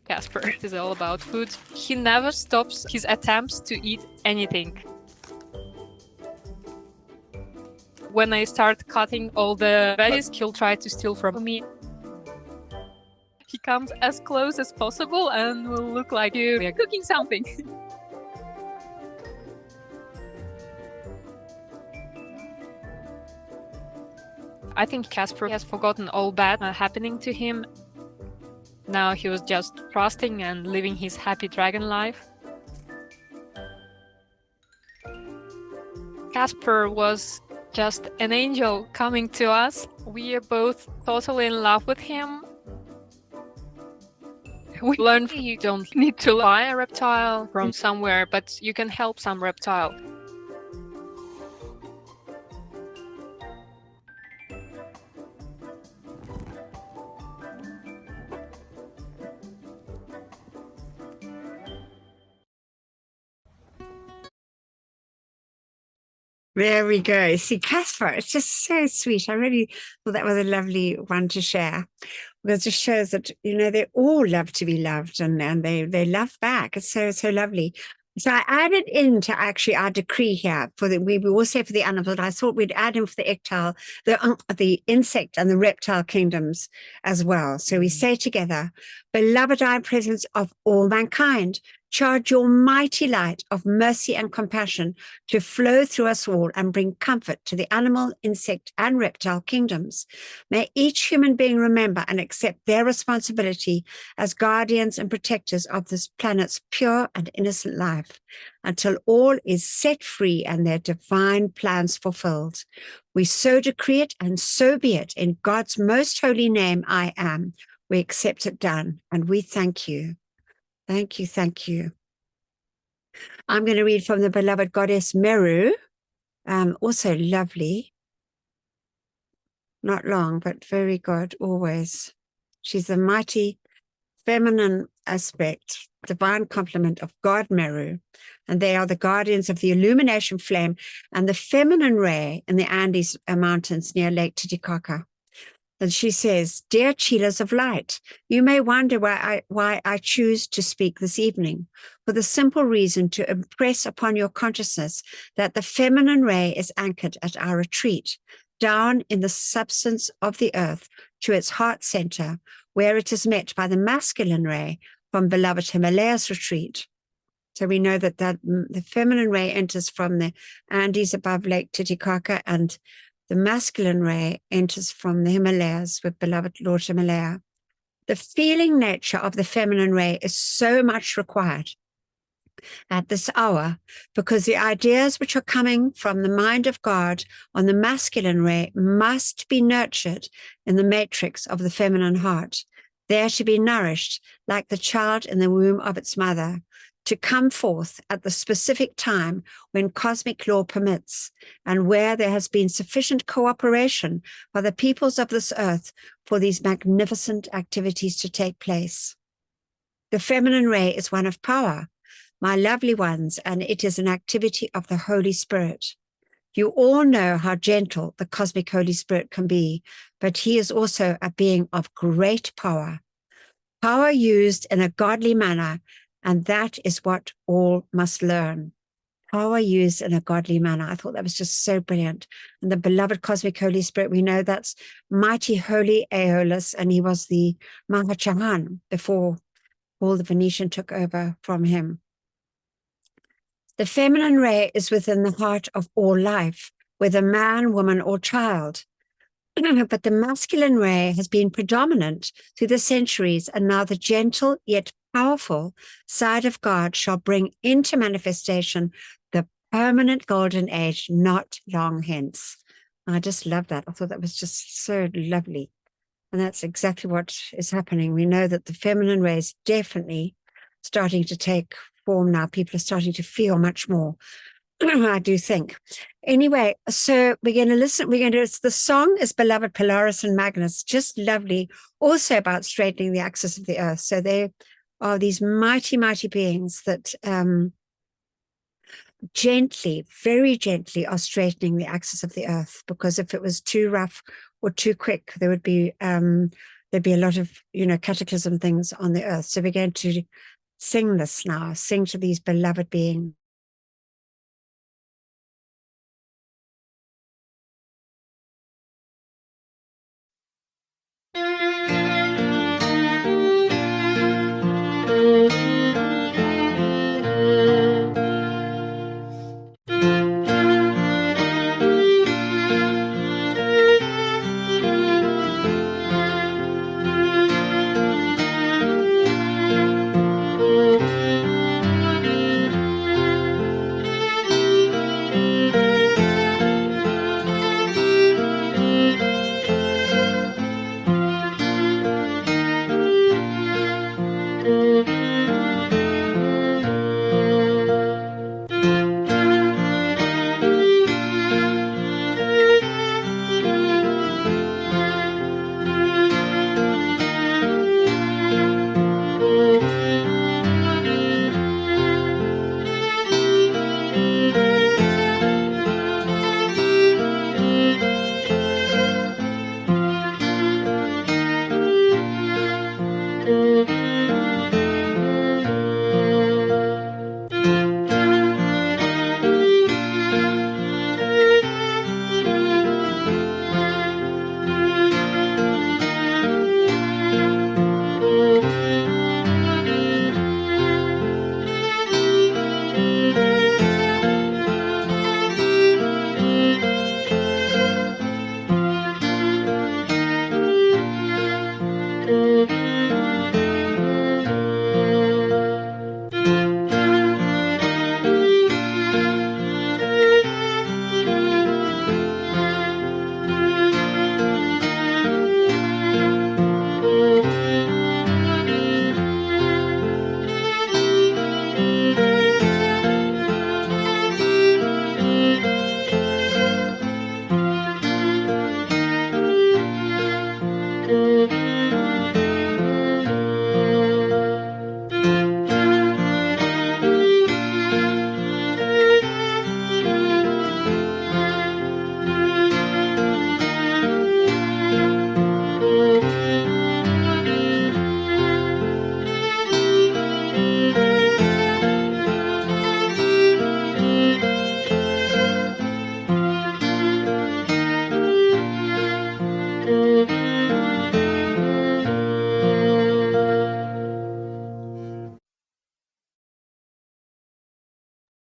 Casper is all about food. He never stops his attempts to eat anything. When I start cutting all the veggies, he'll try to steal from me. He comes as close as possible and will look like we are cooking something. I think Casper has forgotten all bad happening to him. Now he was just trusting and living his happy dragon life. Casper was just an angel coming to us. We are both totally in love with him. We learned you don't need to buy a reptile from somewhere, but you can help some reptile. There we go. See, Casper, it's just so sweet. I really thought that was a lovely one to share. Because it just shows that, they all love to be loved and they love back. It's so lovely. So I added into actually our decree here we will say for the animals, but I thought we'd add in for the the insect and the reptile kingdoms as well. So we say together, beloved I am presence of all mankind, charge your mighty light of mercy and compassion to flow through us all and bring comfort to the animal, insect, and reptile kingdoms. May each human being remember and accept their responsibility as guardians and protectors of this planet's pure and innocent life until all is set free and their divine plans fulfilled. We so decree it and so be it in God's most holy name, I am. We accept it done and we thank you. Thank you, thank you. I'm going to read from the beloved goddess Meru, also lovely. Not long, but very good, always. She's the mighty feminine aspect, divine complement of God Meru, and they are the guardians of the illumination flame and the feminine ray in the Andes Mountains near Lake Titicaca. And she says, "Dear Cheetahs of light, you may wonder why I choose to speak this evening, for the simple reason to impress upon your consciousness that the feminine ray is anchored at our retreat, down in the substance of the earth to its heart center, where it is met by the masculine ray from beloved Himalaya's retreat." So we know that the feminine ray enters from the Andes above Lake Titicaca, and the masculine ray enters from the Himalayas with beloved Lord Himalaya. The feeling nature of the feminine ray is so much required at this hour, because the ideas which are coming from the mind of God on the masculine ray must be nurtured in the matrix of the feminine heart, there to be nourished like the child in the womb of its mother, to come forth at the specific time when cosmic law permits, and where there has been sufficient cooperation by the peoples of this earth for these magnificent activities to take place. The feminine ray is one of power, my lovely ones, and it is an activity of the Holy Spirit. You all know how gentle the cosmic Holy Spirit can be, but he is also a being of great power. Power used in a godly manner, and that is what all must learn. Power used in a godly manner. I thought that was just so brilliant. And the beloved cosmic Holy Spirit, we know that's mighty holy Aeolus, and he was the Mahachahan before all the Venetian took over from him. The feminine ray is within the heart of all life, whether man, woman, or child. But the masculine ray has been predominant through the centuries, and now the gentle yet powerful side of God shall bring into manifestation the permanent golden age not long hence. I just love that. I thought that was just so lovely. And that's exactly what is happening. We know that the feminine ray is definitely starting to take form now. People are starting to feel much more. I do think. Anyway, so we're going to listen. The song is Beloved Polaris and Magnus, just lovely, also about straightening the axis of the earth. So they are these mighty, mighty beings that gently, very gently are straightening the axis of the earth, because if it was too rough or too quick, there would be, there'd be a lot of, cataclysm things on the earth. So we're going to sing this now, sing to these beloved beings.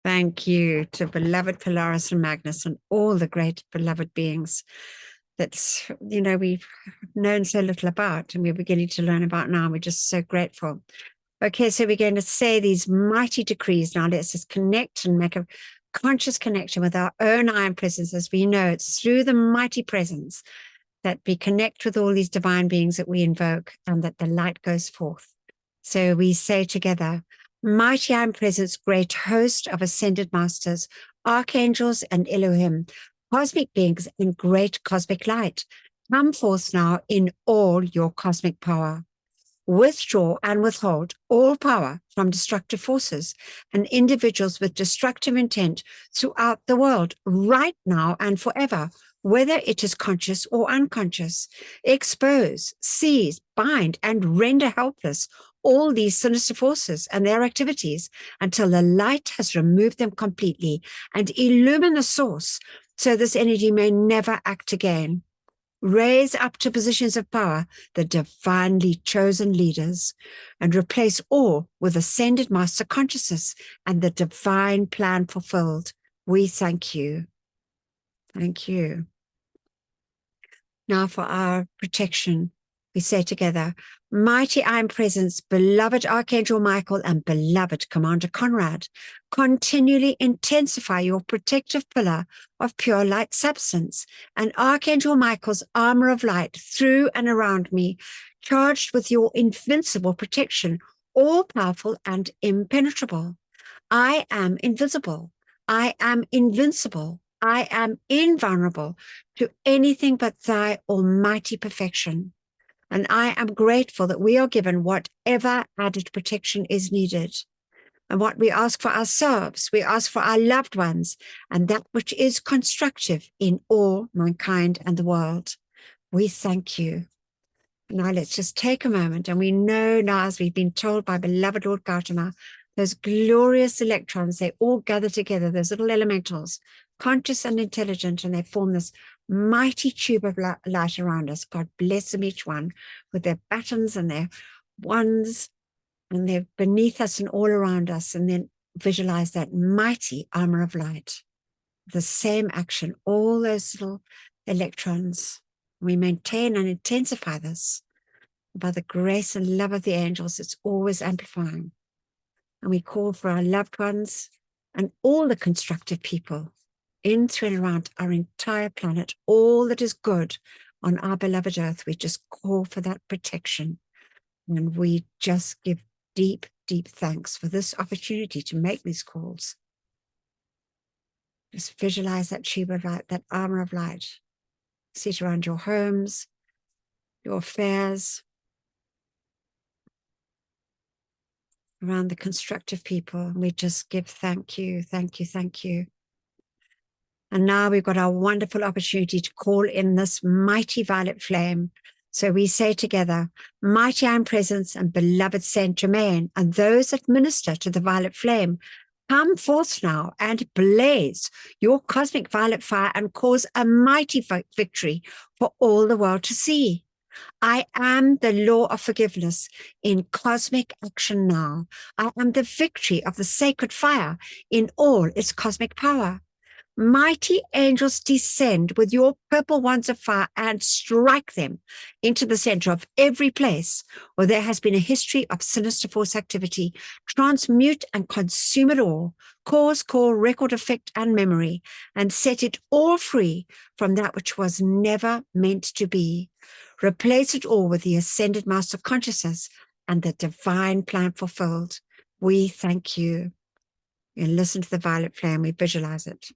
Thank you to beloved Polaris and Magnus and all the great beloved beings that, we've known so little about and we're beginning to learn about now. We're just so grateful. Okay, so we're going to say these mighty decrees now. Let's just connect and make a conscious connection with our own I am presence. As we know, it's through the mighty presence that we connect with all these divine beings that we invoke and that the light goes forth. So we say together, mighty I am presence, great host of ascended masters, archangels and Elohim, cosmic beings in great cosmic light, come forth now in all your cosmic power. Withdraw and withhold all power from destructive forces and individuals with destructive intent throughout the world, right now and forever, whether it is conscious or unconscious. Expose, seize, bind, and render helpless all these sinister forces and their activities until the light has removed them completely and illumine the source so this energy may never act again. Raise up to positions of power the divinely chosen leaders and replace all with ascended master consciousness and the divine plan fulfilled. We thank you. Thank you. Now for our protection, we say together, mighty I am presence, beloved Archangel Michael and beloved Commander Conrad, continually intensify your protective pillar of pure light substance and Archangel Michael's armor of light through and around me, charged with your invincible protection, all powerful and impenetrable. I am invisible. I am invincible. I am invulnerable to anything but thy almighty perfection. And I am grateful that we are given whatever added protection is needed. And what we ask for ourselves, we ask for our loved ones, and that which is constructive in all mankind and the world. We thank you. Now let's just take a moment, and we know now, as we've been told by beloved Lord Gautama, those glorious electrons, they all gather together, those little elementals, conscious and intelligent, and they form this mighty tube of light around us. God bless them each one with their batons and their wands, and they're beneath us and all around us. And then visualize that mighty armor of light, the same action, all those little electrons. We maintain and intensify this by the grace and love of the angels. It's always amplifying. And we call for our loved ones and all the constructive people in, through, and around our entire planet, all that is good on our beloved earth. We just call for that protection. And we just give deep, deep thanks for this opportunity to make these calls. Just visualize that tube of light, that armor of light. See it around your homes, your affairs, around the constructive people. And we just give thank you, thank you, thank you. And now we've got our wonderful opportunity to call in this mighty violet flame. So we say together, mighty I am presence and beloved Saint Germain, and those that minister to the violet flame, come forth now and blaze your cosmic violet fire and cause a mighty victory for all the world to see. I am the law of forgiveness in cosmic action now. I am the victory of the sacred fire in all its cosmic power. Mighty angels descend with your purple wands of fire and strike them into the center of every place where there has been a history of sinister force activity. Transmute and consume it all, cause, core, record, effect, and memory, and set it all free from that which was never meant to be. Replace it all with the ascended master consciousness and the divine plan fulfilled. We thank you. And listen to the violet flame, we visualize it.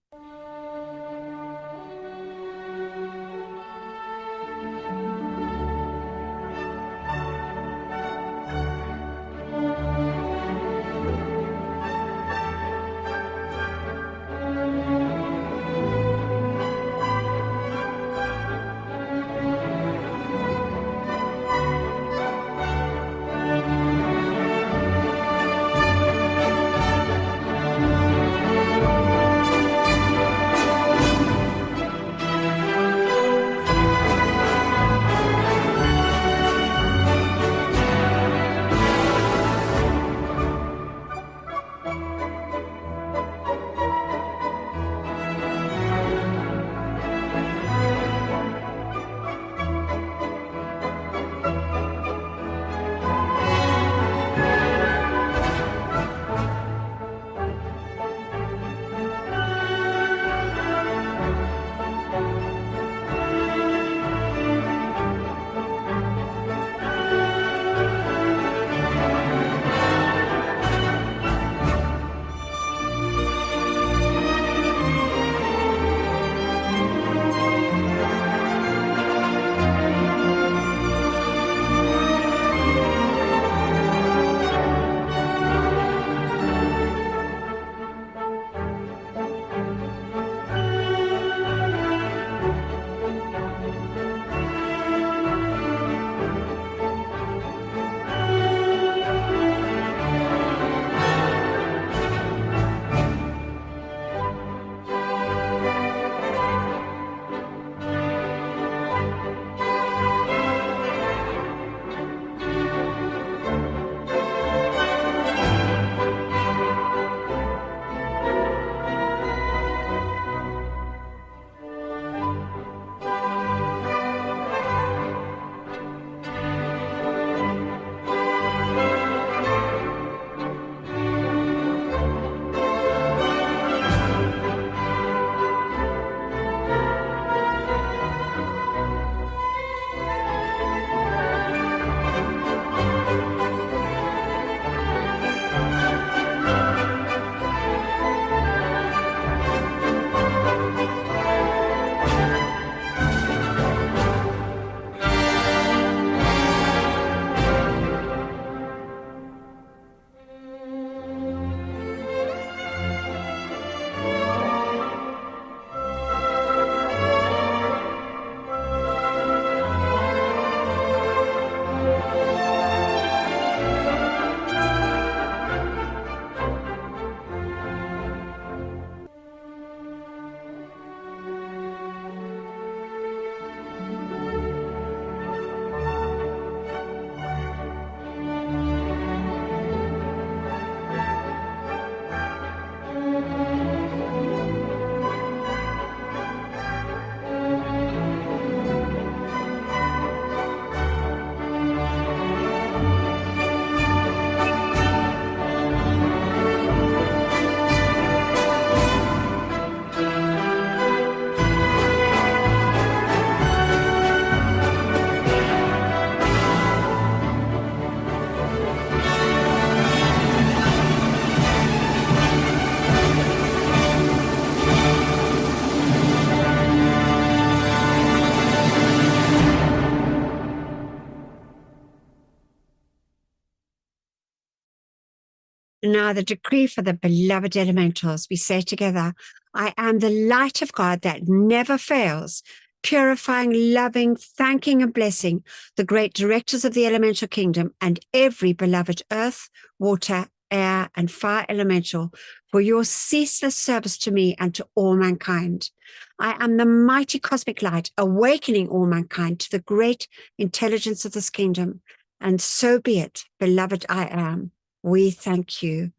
Now the decree for the beloved elementals, we say together, I am the light of God that never fails, purifying, loving, thanking and blessing the great directors of the elemental kingdom and every beloved earth, water, air and fire elemental for your ceaseless service to me and to all mankind. I am the mighty cosmic light, awakening all mankind to the great intelligence of this kingdom. And so be it, beloved I am. We thank you.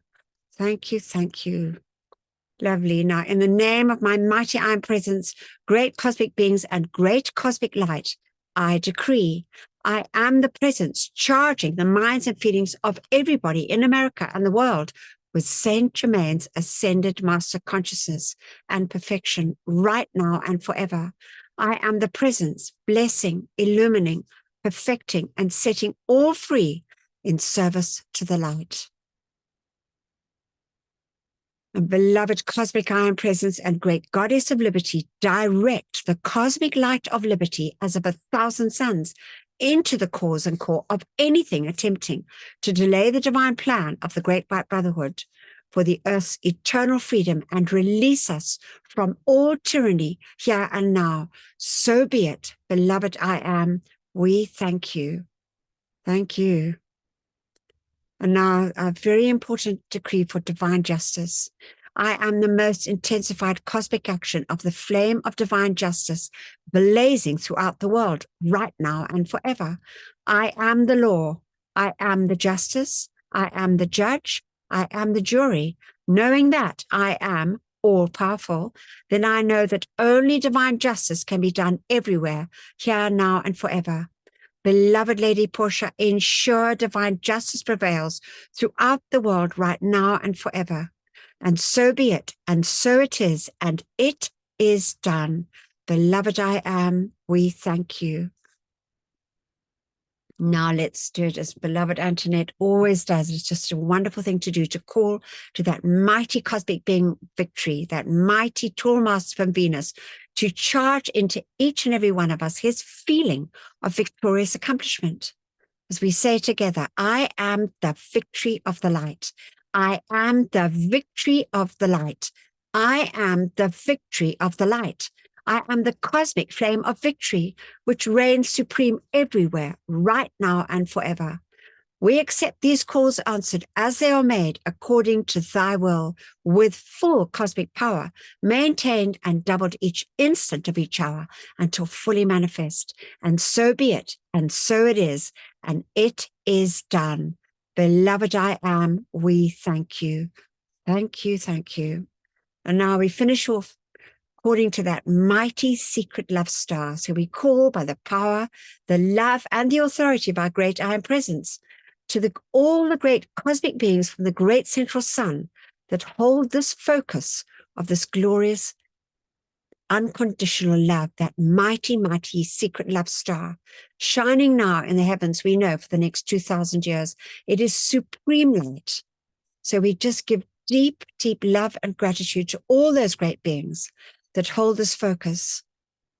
Thank you, thank you. Lovely. Now, in the name of my mighty I am presence, great cosmic beings and great cosmic light, I decree I am the presence charging the minds and feelings of everybody in America and the world with Saint Germain's ascended master consciousness and perfection right now and forever. I am the presence, blessing, illumining, perfecting, and setting all free in service to the light. And beloved cosmic I am presence and great goddess of liberty, direct the cosmic light of liberty as of 1,000 suns into the cause and core of anything attempting to delay the divine plan of the Great White Brotherhood for the earth's eternal freedom and release us from all tyranny here and now. So be it, beloved I am. We thank you. Thank you. And now a very important decree for divine justice. I am the most intensified cosmic action of the flame of divine justice blazing throughout the world right now and forever. I am the law. I am the justice. I am the judge. I am the jury. Knowing that I am all powerful, then I know that only divine justice can be done everywhere, here, now, and forever. Beloved Lady Portia, ensure divine justice prevails throughout the world right now and forever. And so be it, and so it is, and it is done. Beloved I am, we thank you. Now let's do it as beloved Antoinette always does. It's just a wonderful thing to do, to call to that mighty cosmic being Victory, that mighty tall master from Venus, to charge into each and every one of us his feeling of victorious accomplishment. As we say together, I am the victory of the light. I am the victory of the light. I am the victory of the light. I am the cosmic flame of victory, which reigns supreme everywhere, right now and forever. We accept these calls answered as they are made according to thy will, with full cosmic power, maintained and doubled each instant of each hour until fully manifest. And so be it, and so it is, and it is done. Beloved I am, we thank you. Thank you, thank you. And now we finish off according to that mighty secret love star. So we call by the power, the love, and the authority of our great I am presence to all the great cosmic beings from the great central sun that hold this focus of this glorious unconditional love, that mighty, mighty secret love star, shining now in the heavens, we know, for the next 2,000 years. It is supreme light. So we just give deep, deep love and gratitude to all those great beings that hold this focus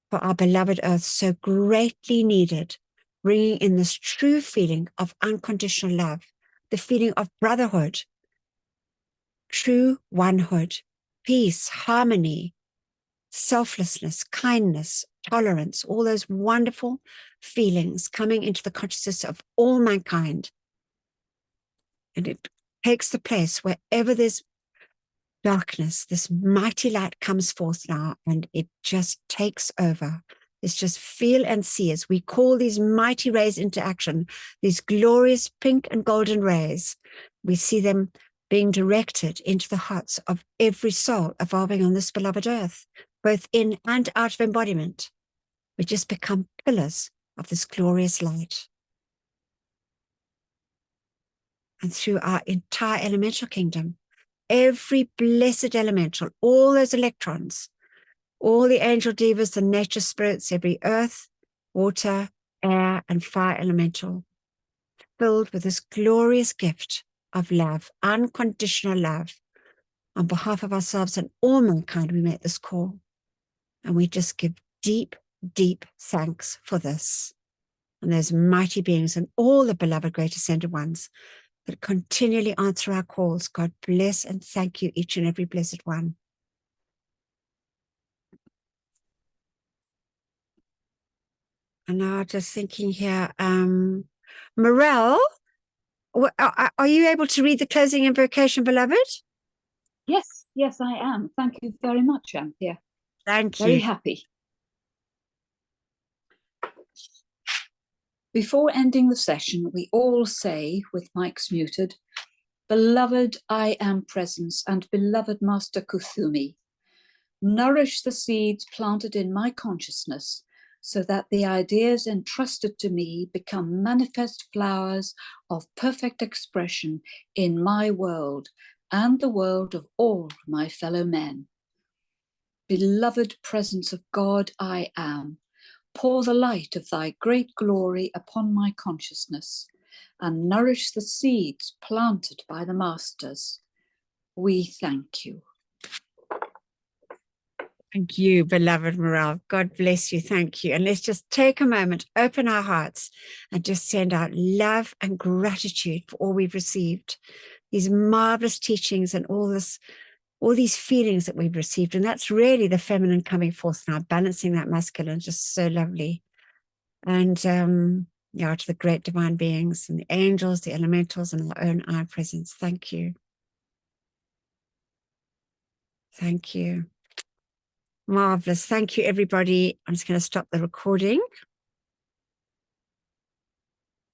for our beloved earth, so greatly needed, bringing in this true feeling of unconditional love, the feeling of brotherhood, true onehood, peace, harmony, selflessness, kindness, tolerance, all those wonderful feelings coming into the consciousness of all mankind. And it takes the place wherever there's darkness, this mighty light comes forth now, and it just takes over. It's just feel and see as we call these mighty rays into action, these glorious pink and golden rays. We see them being directed into the hearts of every soul evolving on this beloved earth, both in and out of embodiment. We just become pillars of this glorious light. And through our entire elemental kingdom, every blessed elemental, all those electrons, all the angel divas, the nature spirits, every earth, water, air, and fire elemental, filled with this glorious gift of love, unconditional love. On behalf of ourselves and all mankind, we make this call. And we just give deep, deep thanks for this. And those mighty beings and all the beloved great ascended ones that continually answer our calls. God bless and thank you, each and every blessed one. And now just thinking here, Morel, are you able to read the closing invocation, beloved? Yes, yes, I am. Thank you very much, Anthea. Thank you. Very happy. Before ending the session, we all say, with mics muted, Beloved I am presence and beloved Master Kuthumi, nourish the seeds planted in my consciousness so that the ideas entrusted to me become manifest flowers of perfect expression in my world and the world of all my fellow men. Beloved presence of God I am, pour the light of thy great glory upon my consciousness and nourish the seeds planted by the masters. We thank you. Thank you, beloved Morel. God bless you. Thank you. And let's just take a moment, open our hearts, and just send out love and gratitude for all we've received. These marvelous teachings and all these feelings that we've received. And that's really the feminine coming forth now, balancing that masculine, just so lovely. And yeah, to the great divine beings and the angels, the elementals, and our own I presence. Thank you. Thank you. Marvelous. Thank you, everybody. I'm just going to stop the recording.